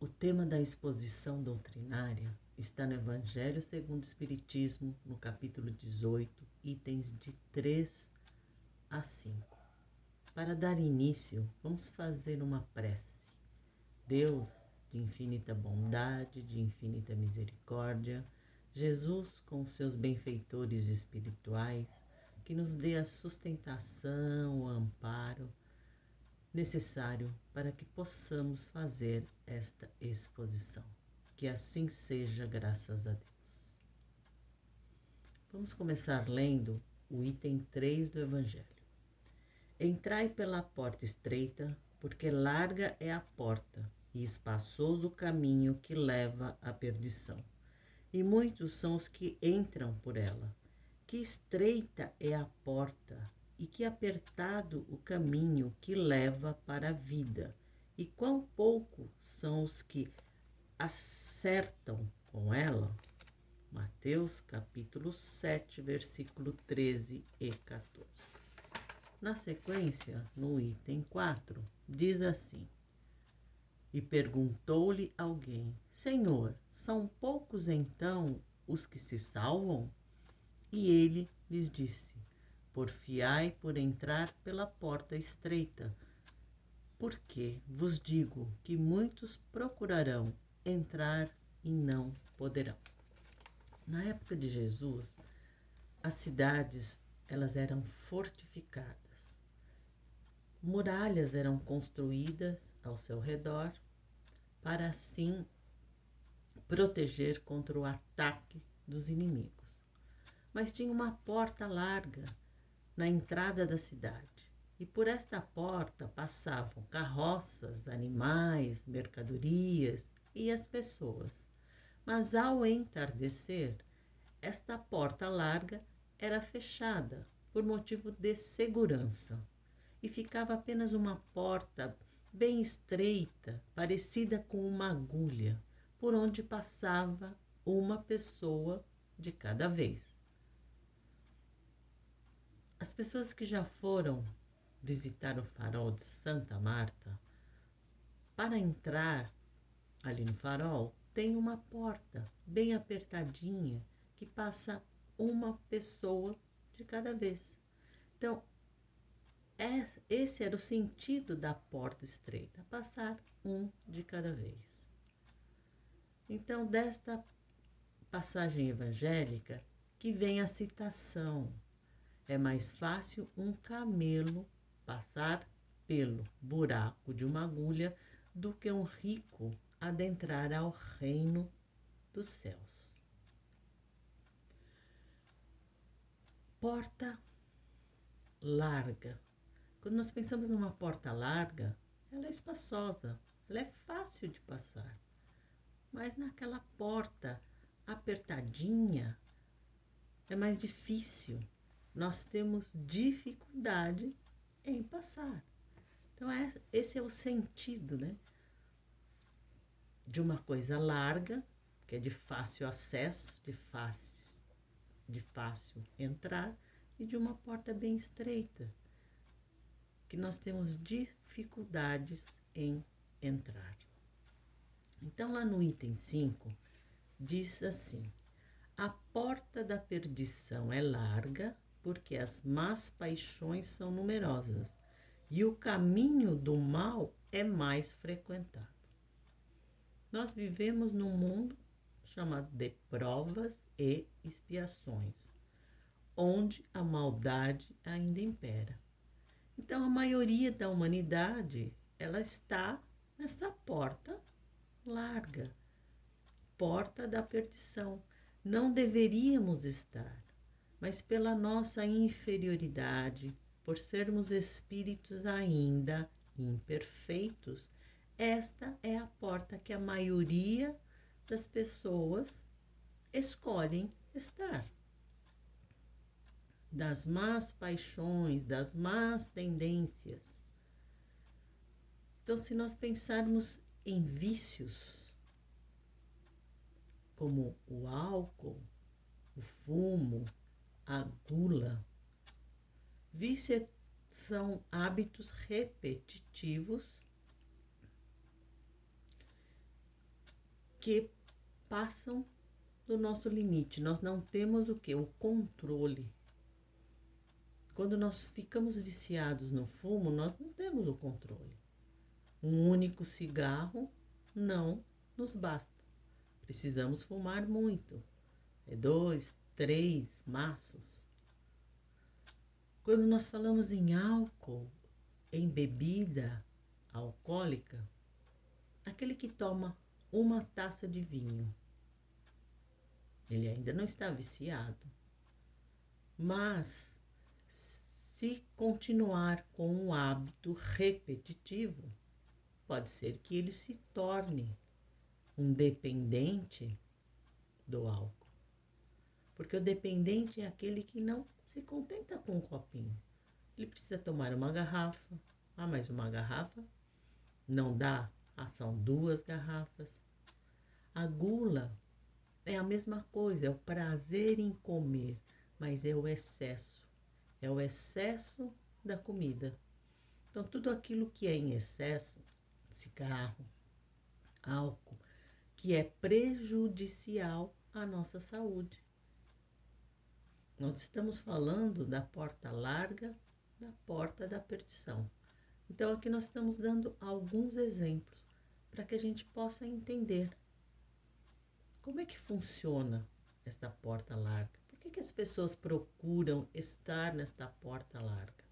O tema da exposição doutrinária está no Evangelho segundo o Espiritismo, no capítulo 18, itens de 3 a 5. Para dar início, vamos fazer uma prece. Deus, de infinita bondade, de infinita misericórdia, Jesus, com os seus benfeitores espirituais, que nos dê a sustentação, o amparo necessário para que possamos fazer esta exposição. Que assim seja, graças a Deus. Vamos começar lendo o item 3 do Evangelho. Entrai pela porta estreita, porque larga é a porta e espaçoso o caminho que leva à perdição. E muitos são os que entram por ela. Que estreita é a porta e que apertado o caminho que leva para a vida, e quão pouco são os que acertam com ela. Mateus capítulo 7, versículo 13 e 14. Na sequência, no item 4, diz assim: E perguntou-lhe alguém: Senhor, são poucos então os que se salvam? E ele lhes disse: Porfiai por entrar pela porta estreita, porque vos digo que muitos procurarão entrar e não poderão. Na época de Jesus, as cidades elas eram fortificadas. Muralhas eram construídas ao seu redor para assim proteger contra o ataque dos inimigos. Mas tinha uma porta larga na entrada da cidade, e por esta porta passavam carroças, animais, mercadorias e as pessoas. Mas ao entardecer, esta porta larga era fechada por motivo de segurança, e ficava apenas uma porta bem estreita, parecida com uma agulha, por onde passava uma pessoa de cada vez. As pessoas que já foram visitar o farol de Santa Marta, para entrar ali no farol, tem uma porta bem apertadinha que passa uma pessoa de cada vez. Então, esse era o sentido da porta estreita, passar um de cada vez. Então, desta passagem evangélica que vem a citação: é mais fácil um camelo passar pelo buraco de uma agulha do que um rico adentrar ao reino dos céus. Porta larga. Quando nós pensamos numa porta larga, ela é espaçosa, ela é fácil de passar. Mas naquela porta apertadinha é mais difícil. Nós temos dificuldade em passar. Então, esse é o sentido, né? De uma coisa larga, que é de fácil acesso, de fácil entrar, e de uma porta bem estreita, que nós temos dificuldades em entrar. Então, lá no item 5, diz assim: a porta da perdição é larga, porque as más paixões são numerosas, e o caminho do mal é mais frequentado. Nós vivemos num mundo chamado de provas e expiações, onde a maldade ainda impera. Então, a maioria da humanidade, ela está nessa porta larga, porta da perdição. Não deveríamos estar, mas pela nossa inferioridade, por sermos espíritos ainda imperfeitos, esta é a porta que a maioria das pessoas escolhem estar. Das más paixões, das más tendências. Então, se nós pensarmos em vícios, como o álcool, o fumo, a gula, vícios são hábitos repetitivos que passam do nosso limite. Nós não temos o quê? O controle. Quando nós ficamos viciados no fumo, nós não temos o controle. Um único cigarro não nos basta. Precisamos fumar muito. 2, 3 maços. Quando nós falamos em álcool, em bebida alcoólica, aquele que toma uma taça de vinho, ele ainda não está viciado. Mas, se continuar com um hábito repetitivo, pode ser que ele se torne um dependente do álcool. Porque o dependente é aquele que não se contenta com um copinho. Ele precisa tomar uma garrafa. Mas uma garrafa não dá. São 2 garrafas. A gula é a mesma coisa, é o prazer em comer, mas é o excesso. É o excesso da comida. Então, tudo aquilo que é em excesso, cigarro, álcool, que é prejudicial à nossa saúde. Nós estamos falando da porta larga, da porta da perdição. Então, aqui nós estamos dando alguns exemplos para que a gente possa entender como é que funciona esta porta larga. Por que as pessoas procuram estar nesta porta larga?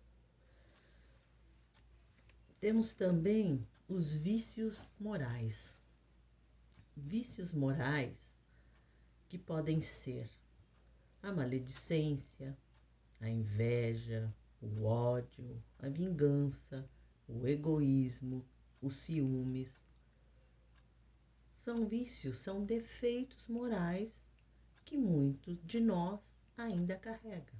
Temos também os vícios morais. Vícios morais que podem ser a maledicência, a inveja, o ódio, a vingança, o egoísmo, os ciúmes. São vícios, são defeitos morais que muitos de nós ainda carregam.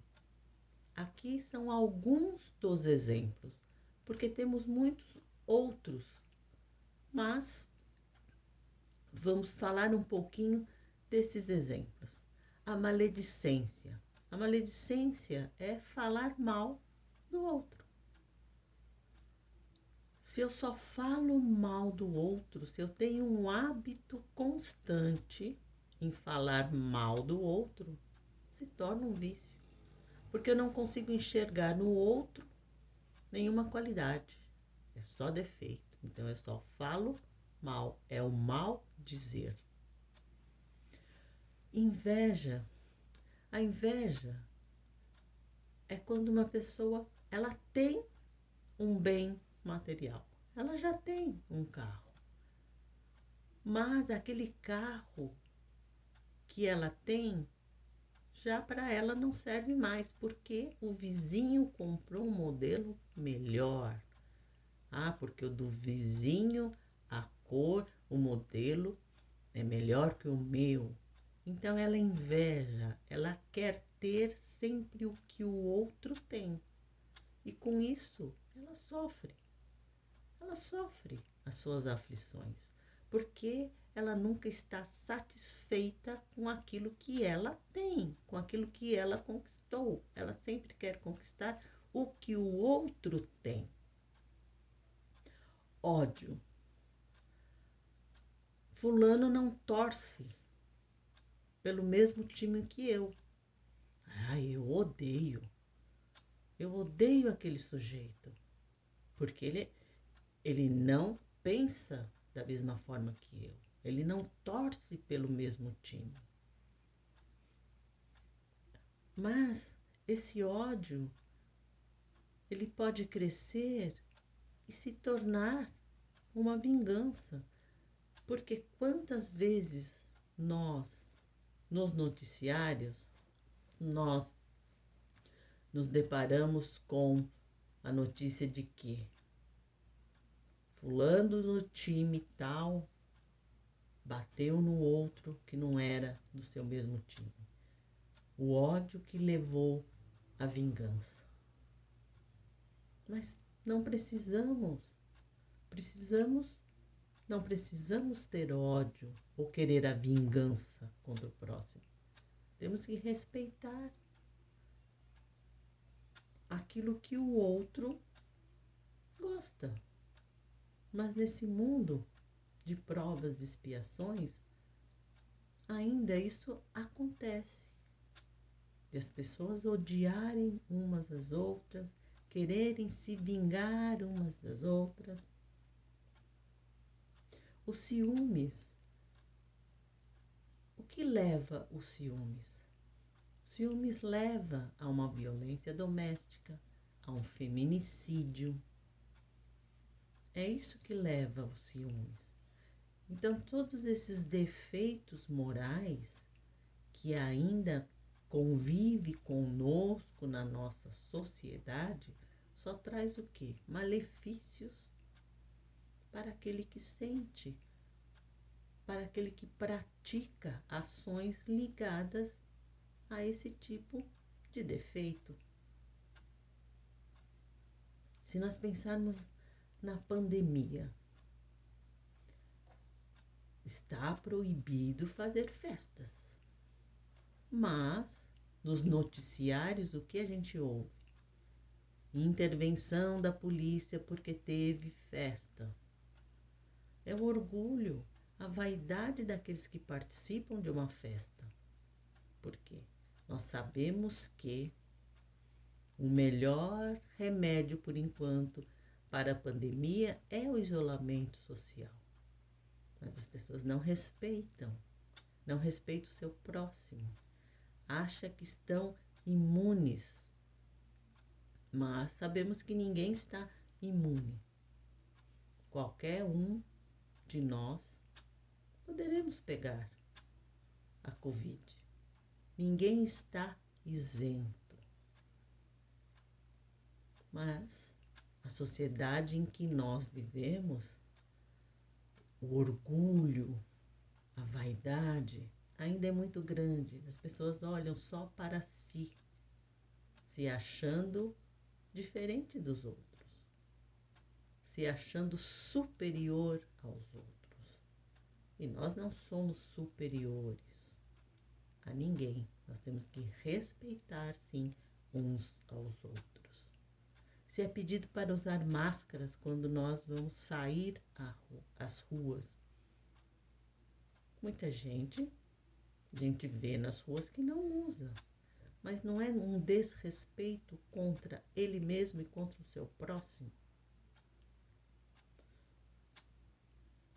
Aqui são alguns dos exemplos, porque temos muitos outros, mas vamos falar um pouquinho desses exemplos. A maledicência. A maledicência é falar mal do outro. Se eu só falo mal do outro, se eu tenho um hábito constante em falar mal do outro, se torna um vício. Porque eu não consigo enxergar no outro nenhuma qualidade. É só defeito. Então eu só falo mal. É o mal dizer. Inveja. A inveja é quando uma pessoa ela tem um bem material. Ela já tem um carro. Mas aquele carro que ela tem, já para ela não serve mais, porque o vizinho comprou um modelo melhor. Porque o do vizinho, a cor, o modelo é melhor que o meu. Então ela inveja, ela quer ter sempre o que o outro tem. E com isso, ela sofre as suas aflições, porque ela nunca está satisfeita com aquilo que ela tem, com aquilo que ela conquistou. Ela sempre quer conquistar o que o outro tem. Ódio. Fulano não torce pelo mesmo time que eu. Eu odeio. Eu odeio aquele sujeito, porque ele não pensa da mesma forma que eu. Ele não torce pelo mesmo time. Mas esse ódio, ele pode crescer e se tornar uma vingança. Porque quantas vezes nós, nos noticiários, nós nos deparamos com a notícia de que fulano do time tal bateu no outro que não era do seu mesmo time. O ódio que levou à vingança. Mas não não precisamos ter ódio ou querer a vingança contra o próximo. Temos que respeitar aquilo que o outro gosta. Mas nesse mundo de provas e expiações, ainda isso acontece. De as pessoas odiarem umas às outras, quererem se vingar umas das outras. Os ciúmes. O que leva os ciúmes? Ciúmes leva a uma violência doméstica, a um feminicídio. É isso que leva aos ciúmes. Então, todos esses defeitos morais que ainda convive conosco na nossa sociedade, só traz o quê? Malefícios para aquele que sente, para aquele que pratica ações ligadas a esse tipo de defeito. Se nós pensarmos na pandemia, está proibido fazer festas. Mas, nos noticiários, o que a gente ouve? Intervenção da polícia porque teve festa. É o orgulho, a vaidade daqueles que participam de uma festa. Por quê? Nós sabemos que o melhor remédio, por enquanto, para a pandemia é o isolamento social. Mas as pessoas não respeitam o seu próximo. Acham que estão imunes. Mas sabemos que ninguém está imune. Qualquer um de nós poderemos pegar a Covid. Ninguém está isento. Mas a sociedade em que nós vivemos, o orgulho, a vaidade ainda é muito grande. As pessoas olham só para si, se achando diferente dos outros, se achando superior aos outros. E nós não somos superiores a ninguém. Nós temos que respeitar, sim, uns aos outros. Se é pedido para usar máscaras quando nós vamos sair às ruas, muita gente vê nas ruas que não usa, mas não é um desrespeito contra ele mesmo e contra o seu próximo?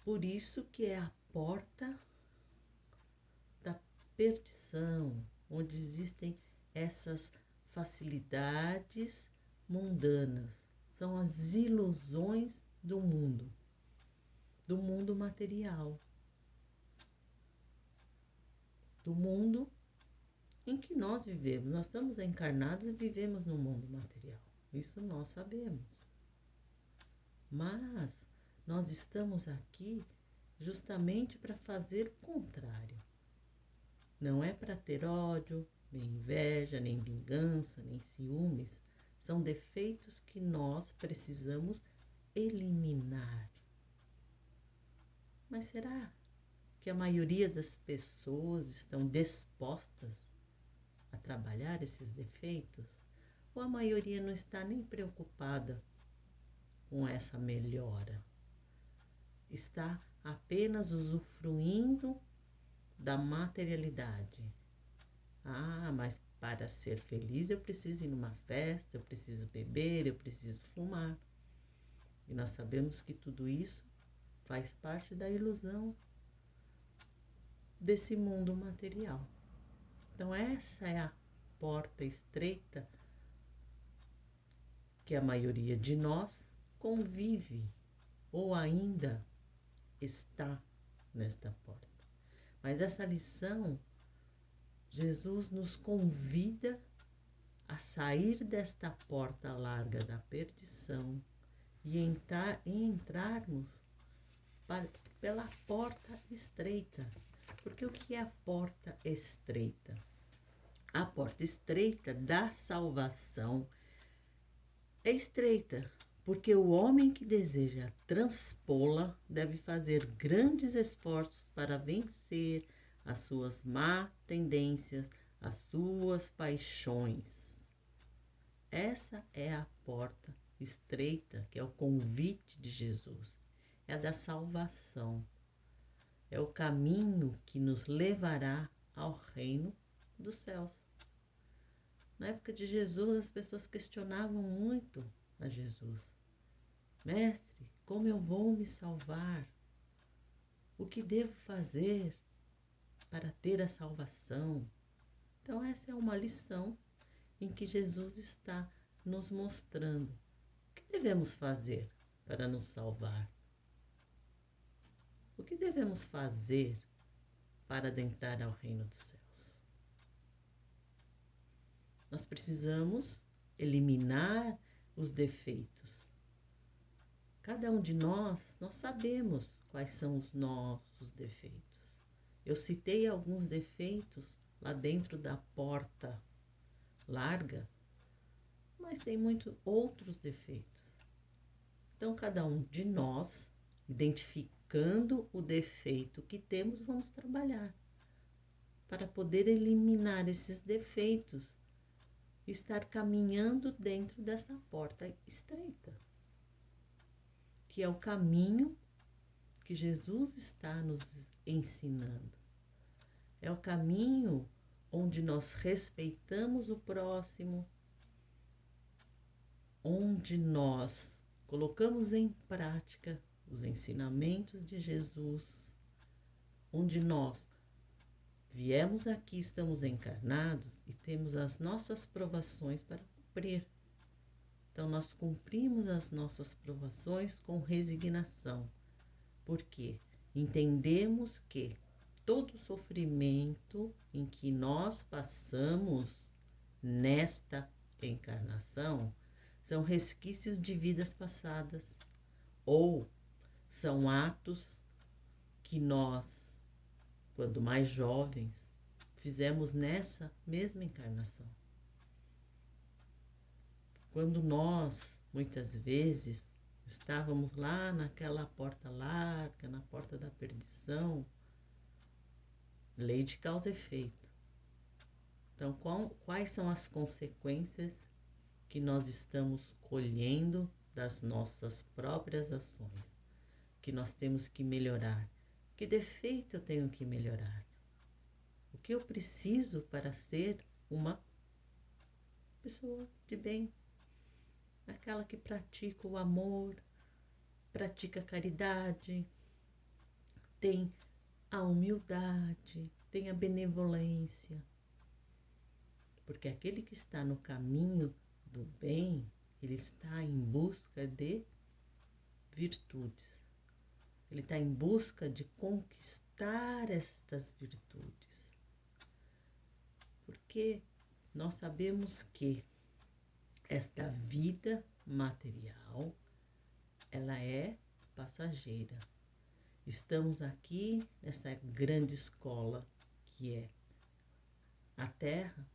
Por isso que é a porta da perdição, onde existem essas facilidades mundanas. São as ilusões do mundo material, do mundo em que nós vivemos. Nós estamos encarnados e vivemos no mundo material. Isso nós sabemos. Mas nós estamos aqui justamente para fazer o contrário. Não é para ter ódio, nem inveja, nem vingança, nem ciúmes. São defeitos que nós precisamos eliminar. Mas será que a maioria das pessoas estão dispostas a trabalhar esses defeitos? Ou a maioria não está nem preocupada com essa melhora? Está apenas usufruindo da materialidade. Ah, mas para ser feliz eu preciso ir numa festa, eu preciso beber, eu preciso fumar. E nós sabemos que tudo isso faz parte da ilusão desse mundo material. Então essa é a porta estreita que a maioria de nós convive ou ainda está nesta porta. Mas essa lição, Jesus nos convida a sair desta porta larga da perdição e entrarmos pela porta estreita. Porque o que é a porta estreita? A porta estreita da salvação é estreita, porque o homem que deseja transpô-la deve fazer grandes esforços para vencer as suas má tendências, as suas paixões. Essa é a porta estreita, que é o convite de Jesus, é a da salvação. é o caminho que nos levará ao reino dos céus. Na época de Jesus, as pessoas questionavam muito a Jesus. Mestre, como eu vou me salvar? O que devo fazer para ter a salvação? Então, essa é uma lição em que Jesus está nos mostrando o que devemos fazer para nos salvar. O que devemos fazer para adentrar ao reino dos céus? Nós precisamos eliminar os defeitos. Cada um de nós sabemos quais são os nossos defeitos. Eu citei alguns defeitos lá dentro da porta larga, mas tem muitos outros defeitos. Então, cada um de nós, identificando o defeito que temos, vamos trabalhar para poder eliminar esses defeitos e estar caminhando dentro dessa porta estreita, que é o caminho que Jesus está nos ensinando. É o caminho onde nós respeitamos o próximo, onde nós colocamos em prática os ensinamentos de Jesus, onde nós viemos aqui, estamos encarnados e temos as nossas provações para cumprir. Então, nós cumprimos as nossas provações com resignação, porque entendemos que todo sofrimento em que nós passamos nesta encarnação são resquícios de vidas passadas ou são atos que nós, quando mais jovens, fizemos nessa mesma encarnação. Quando nós, muitas vezes, estávamos lá naquela porta larga, na porta da perdição, lei de causa e efeito. Então, quais são as consequências que nós estamos colhendo das nossas próprias ações, que nós temos que melhorar? Que defeito eu tenho que melhorar? O que eu preciso para ser uma pessoa de bem? Aquela que pratica o amor, pratica a caridade, tem a humildade, tem a benevolência. Porque aquele que está no caminho do bem, ele está em busca de virtudes. Ele está em busca de conquistar estas virtudes. Porque nós sabemos que esta vida material, ela é passageira. Estamos aqui nessa grande escola que é a Terra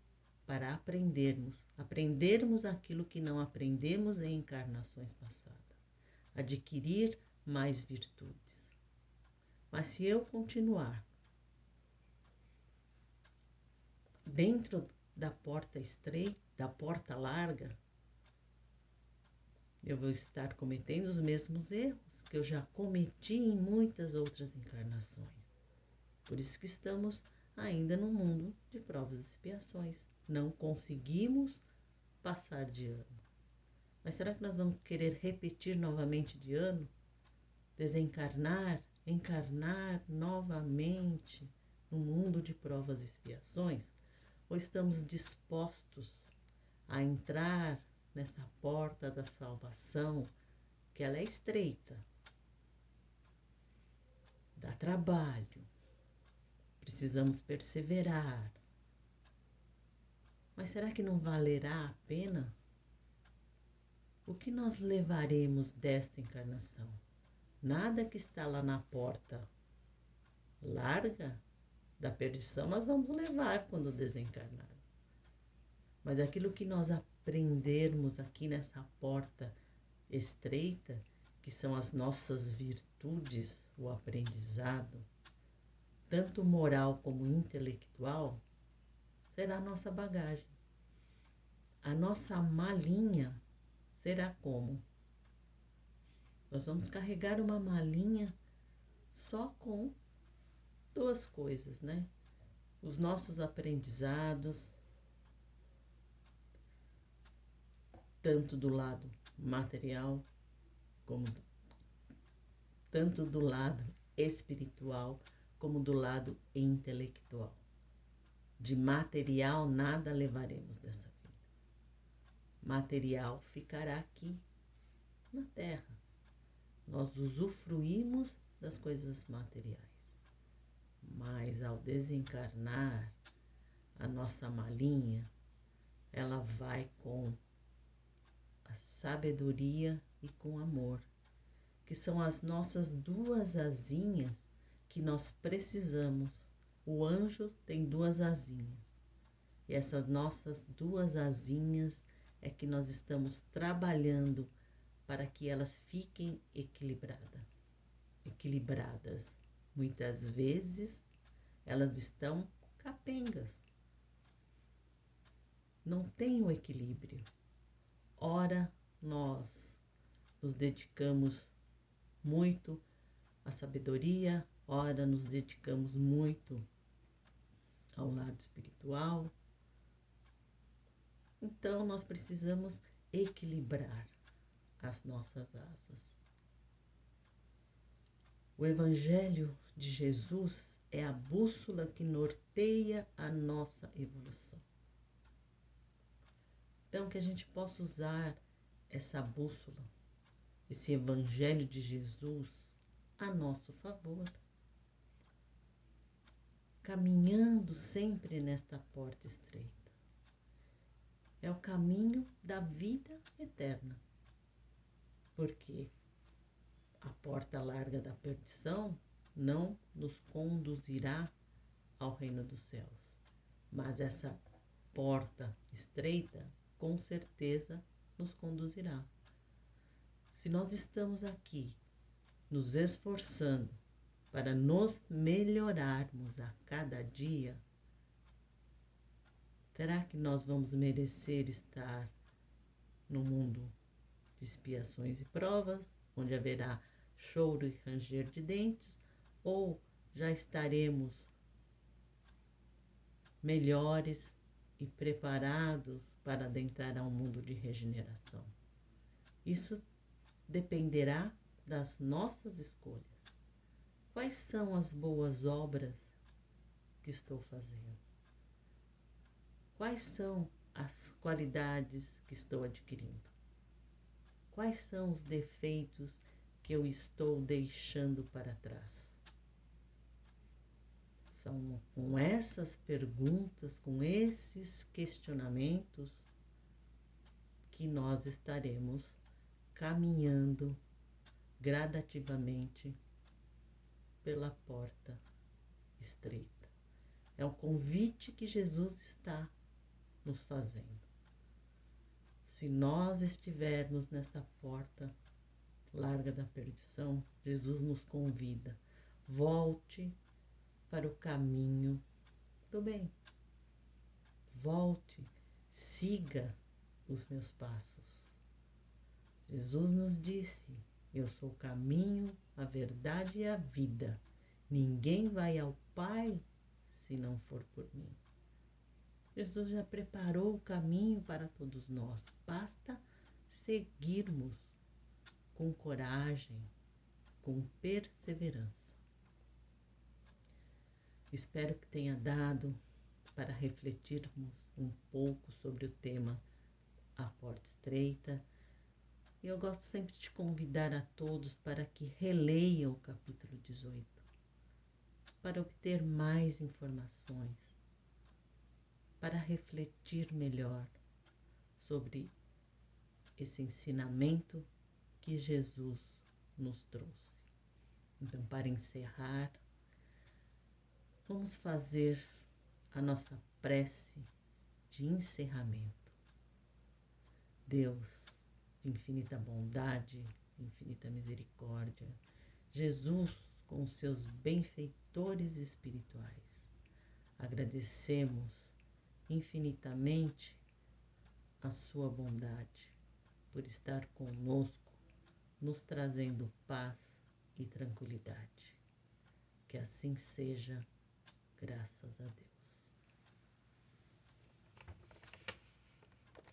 para aprendermos aquilo que não aprendemos em encarnações passadas, adquirir mais virtudes. Mas se eu continuar dentro da porta estreita, da porta larga, eu vou estar cometendo os mesmos erros que eu já cometi em muitas outras encarnações. Por isso que estamos ainda no mundo de provas e expiações. Não conseguimos passar de ano. Mas será que nós vamos querer repetir novamente de ano? Desencarnar, encarnar novamente no mundo de provas e expiações? Ou estamos dispostos a entrar nessa porta da salvação, que ela é estreita, dá trabalho, precisamos perseverar. Mas será que não valerá a pena? O que nós levaremos desta encarnação? Nada que está lá na porta larga da perdição nós vamos levar quando desencarnar. Mas aquilo que nós aprendermos aqui nessa porta estreita, que são as nossas virtudes, o aprendizado, tanto moral como intelectual, será a nossa bagagem. A nossa malinha será como? Nós vamos carregar uma malinha só com duas coisas, né? Os nossos aprendizados, tanto do lado material, como tanto do lado espiritual, como do lado intelectual. De material nada levaremos dessa vida. Material ficará aqui na Terra. Nós usufruímos das coisas materiais. Mas ao desencarnar, a nossa malinha, ela vai com a sabedoria e com amor, que são as nossas duas asinhas que nós precisamos. O anjo tem duas asinhas. E essas nossas duas asinhas é que nós estamos trabalhando para que elas fiquem equilibradas. Muitas vezes elas estão capengas. Não tem o equilíbrio. Ora, nós nos dedicamos muito à sabedoria, ora nos dedicamos muito ao lado espiritual. Então, nós precisamos equilibrar as nossas asas. O Evangelho de Jesus é a bússola que norteia a nossa evolução. Então, que a gente possa usar essa bússola, esse Evangelho de Jesus, a nosso favor, caminhando sempre nesta porta estreita. É o caminho da vida eterna, porque a porta larga da perdição não nos conduzirá ao reino dos céus, mas essa porta estreita com certeza nos conduzirá. Se nós estamos aqui nos esforçando para nos melhorarmos a cada dia, será que nós vamos merecer estar no mundo de expiações e provas, onde haverá choro e ranger de dentes, ou já estaremos melhores e preparados para adentrar ao mundo de regeneração? Isso dependerá das nossas escolhas. Quais são as boas obras que estou fazendo? Quais são as qualidades que estou adquirindo? Quais são os defeitos que eu estou deixando para trás? São com essas perguntas, com esses questionamentos, que nós estaremos caminhando gradativamente pela porta estreita. É o convite que Jesus está nos fazendo. Se nós estivermos nesta porta larga da perdição, Jesus nos convida: volte para o caminho do bem. Volte, siga os meus passos. Jesus nos disse: eu sou o caminho, a verdade e a vida. Ninguém vai ao Pai se não for por mim. Jesus já preparou o caminho para todos nós. Basta seguirmos com coragem, com perseverança. Espero que tenha dado para refletirmos um pouco sobre o tema A Porta Estreita. E eu gosto sempre de convidar a todos para que releiam o capítulo 18, para obter mais informações, para refletir melhor sobre esse ensinamento que Jesus nos trouxe. Então, para encerrar, vamos fazer a nossa prece de encerramento. Deus de infinita bondade, infinita misericórdia, Jesus com os seus benfeitores espirituais, agradecemos infinitamente a sua bondade por estar conosco, nos trazendo paz e tranquilidade. Que Que assim seja, graças a Deus.